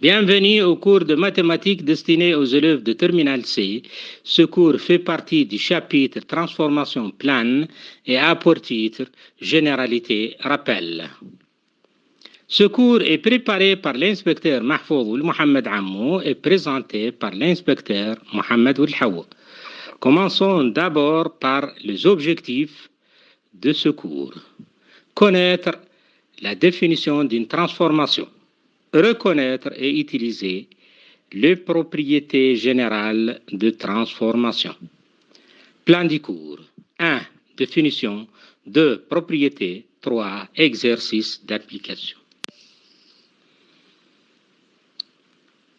Bienvenue au cours de mathématiques destiné aux élèves de Terminal C. Ce cours fait partie du chapitre Transformation plane et a pour titre Généralité rappel. Ce cours est préparé par l'inspecteur Mahfouz Mohamed Ammou et présenté par l'inspecteur Mohamed Oulhawa. Commençons d'abord par les objectifs de ce cours. Connaître la définition d'une transformation. Reconnaître et utiliser les propriétés générales de transformation. Plan du cours. 1. Définition. 2. Propriétés. 3. Exercice d'application.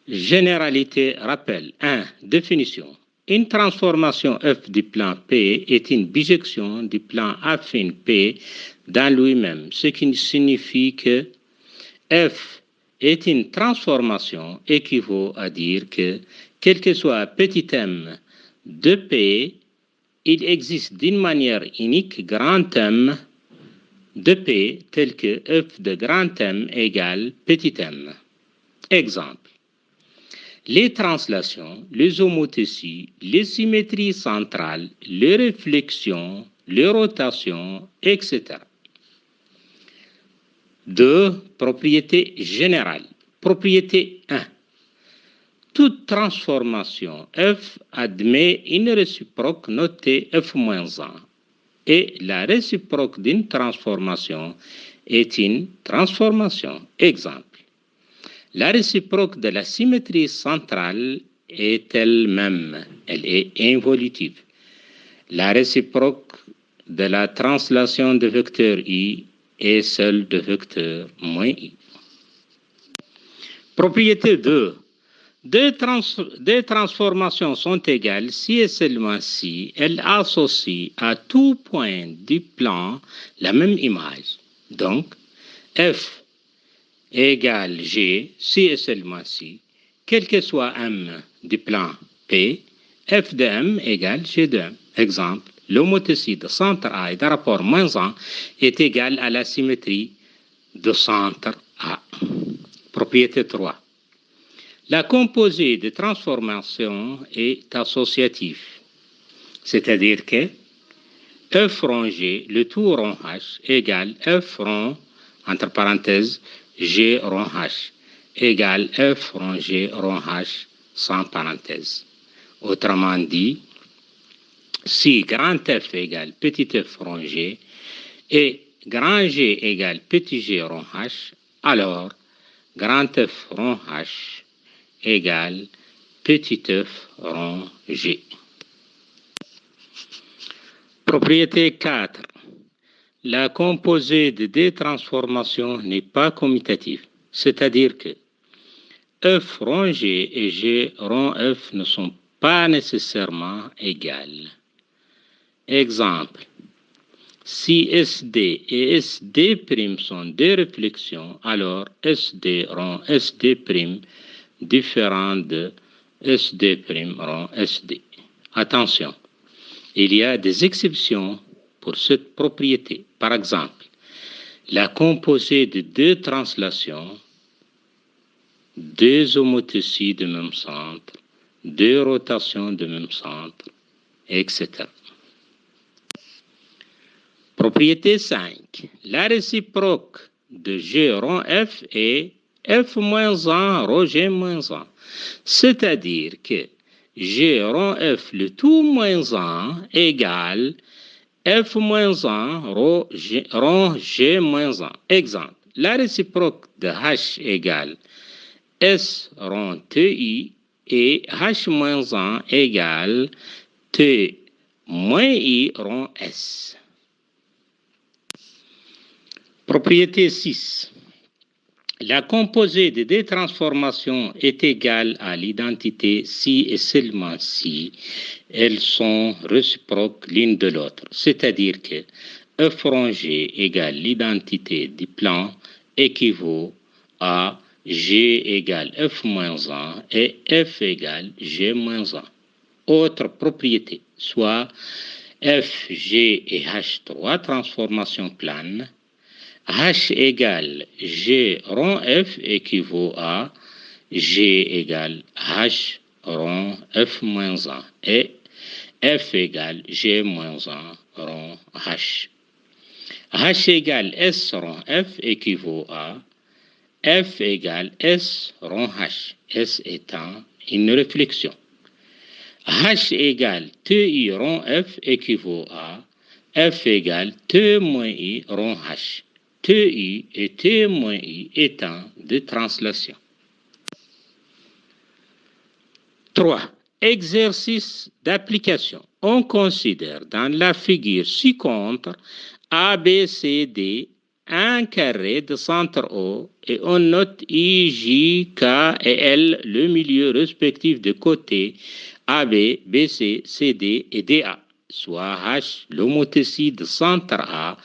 Généralité rappel. 1. Définition. Une transformation f du plan P est une bijection du plan affine P dans lui-même, ce qui signifie que f est une transformation équivaut à dire que, quel que soit petit m de P, il existe d'une manière unique grand M de P tel que f de grand M égale petit m. Exemple. Les translations, les homothéties, les symétries centrales, les réflexions, les rotations, etc. 2. Propriété générale. Propriété 1. Toute transformation f admet une réciproque notée f-1 et la réciproque d'une transformation est une transformation. Exemple. La réciproque de la symétrie centrale est elle-même, elle est involutive. La réciproque de la translation de vecteur i est celle de vecteur moins i. Propriété 2. Deux transformations sont égales si et seulement si elles associent à tout point du plan la même image. Donc, f égale G si et seulement si, quel que soit M du plan P, f de M égale G de M. Exemple, l'homothétie de centre A et de rapport moins 1 est égale à la symétrie de centre A. Propriété 3. La composée de transformation est associative, c'est-à-dire que f rond G, le tout rond H, égale f rond, entre parenthèses, G rond H égale f rond G rond H sans parenthèse. Autrement dit, si grand F égale petit f rond G et grand G égale petit g rond H, alors grand F rond H égale petit f rond G. Propriété 4. La composée de deux transformations n'est pas commutative, c'est-à-dire que f rond G et G rond F ne sont pas nécessairement égales. Exemple, si SD et SD' sont deux réflexions, alors SD rond SD' différent de SD' rond SD. Attention, il y a des exceptions pour cette propriété. Par exemple, la composée de deux translations, deux homothéties de même centre, deux rotations de même centre, etc. Propriété 5. La réciproque de G rond F est F-1 rho G-1, c'est-à-dire que G rond F le tout moins 1 égale F-1 rond G-1. Exemple, la réciproque de H égale S rond TI et H-1 égale T moins I rond S. Propriété 6. La composée de deux transformations est égale à l'identité si et seulement si elles sont réciproques l'une de l'autre. C'est-à-dire que f rond G égale l'identité du plan équivaut à G égale F-1 et F égale G-1. Autre propriété, soit F, G et H3 transformations planes, H égale G rond F équivaut à G égale H rond F moins 1 et F égale G moins 1 rond H. H égale S rond F équivaut à F égale S rond H, S étant une réflexion. H égale TI rond F équivaut à F égale T moins I rond H, TI et T moins I étant de translation. 3. Exercice d'application. On considère dans la figure ci-contre ABCD un carré de centre O et on note I, J, K et L le milieu respectif de côté AB, BC, CD et DA, soit H l'homothétie de centre A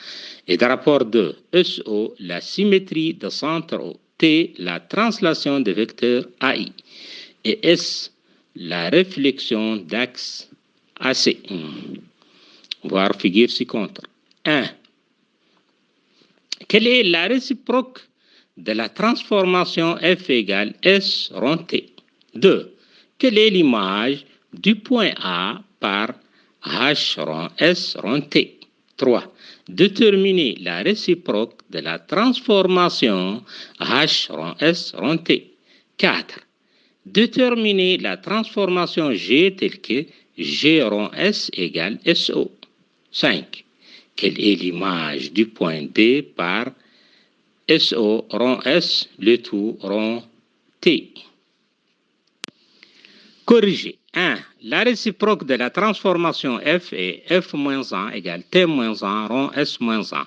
et de rapport de SO la symétrie de centre O, T la translation de vecteur AI et S la réflexion d'axe AC. Voir figure ci-contre. 1. Quelle est la réciproque de la transformation F égale S rond T? 2. Quelle est l'image du point A par H rond S rond T? 3. Déterminer la réciproque de la transformation H rond S rond T. 4. Déterminer la transformation G telle que G rond S égale SO. 5. Quelle est l'image du point D par SO rond S, le tout rond T? Corriger. 1. La réciproque de la transformation F est F-1 égale T-1 rond S-1.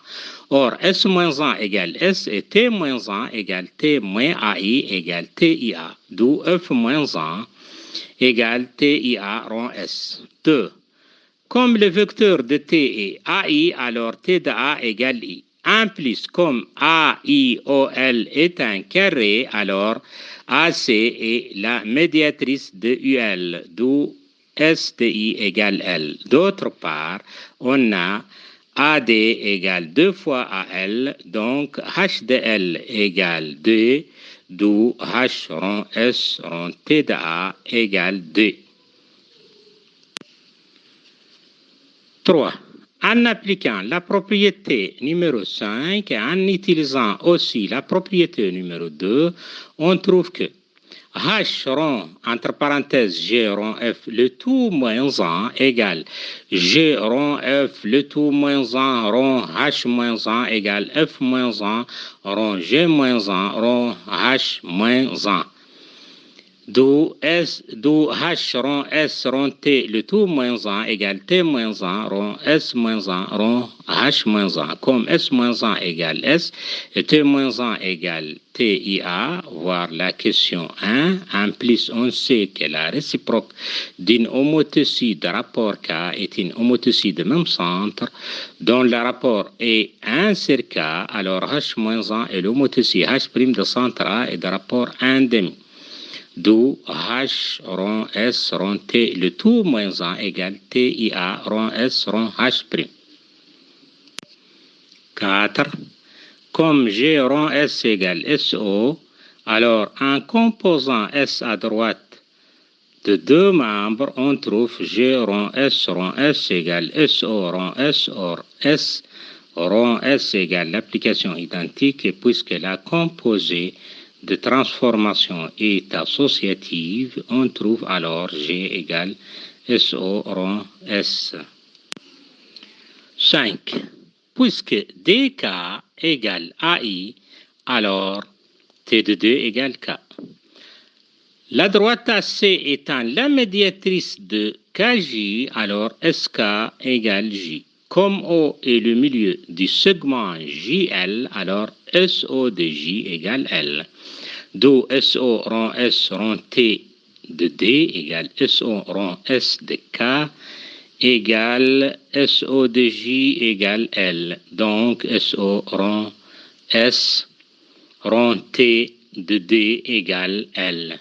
Or, S-1 égale S et T-1 égale T-AI égale TIA, d'où F-1 égale TIA rond S. 2. Comme le vecteur de T est AI, alors T de A égale I. 1 plus comme AIOL est un carré, alors AC est la médiatrice de UL, d'où STI égale L. D'autre part, on a AD égale 2 fois AL, donc H de L égale 2, d'où H rond S rond T de A égale 2. 3. En appliquant la propriété numéro 5 et en utilisant aussi la propriété numéro 2, on trouve que H rond, entre parenthèses, G rond F, le tout moins 1 égale G rond F, le tout moins 1 rond H moins 1 égale F moins 1 rond G moins 1 rond H moins 1. D'où H rond S rond T, le tout moins 1 égale T moins 1 rond S moins 1 rond H moins 1. Comme S moins 1 égale S et T moins 1 égale TIA, voir la question 1. En plus, on sait que la réciproque d'une homothétie de rapport K est une homothétie de même centre dont le rapport est 1 sur K, alors H moins 1 est l'homothétie H' de centre A et de rapport 1 demi. D'où H rond S rond T, le tout moins 1 égale TIA rond S rond H'. 4. Comme G rond S égale SO, alors en composant S à droite de deux membres, on trouve G rond S égale SO rond S, or S rond S égale l'application identique, et puisque la composée de transformation est associative, on trouve alors G égale SO rond S. 5. Puisque DK égale AI, alors T de 2 égale K. La droite AC étant la médiatrice de KJ, alors SK égale J. Comme O est le milieu du segment JL, alors SO de J égale L. D'où SO rond S rond T de D égale SO rond S de K égale SO de J égale L. Donc SO rond S rond T de D égale L.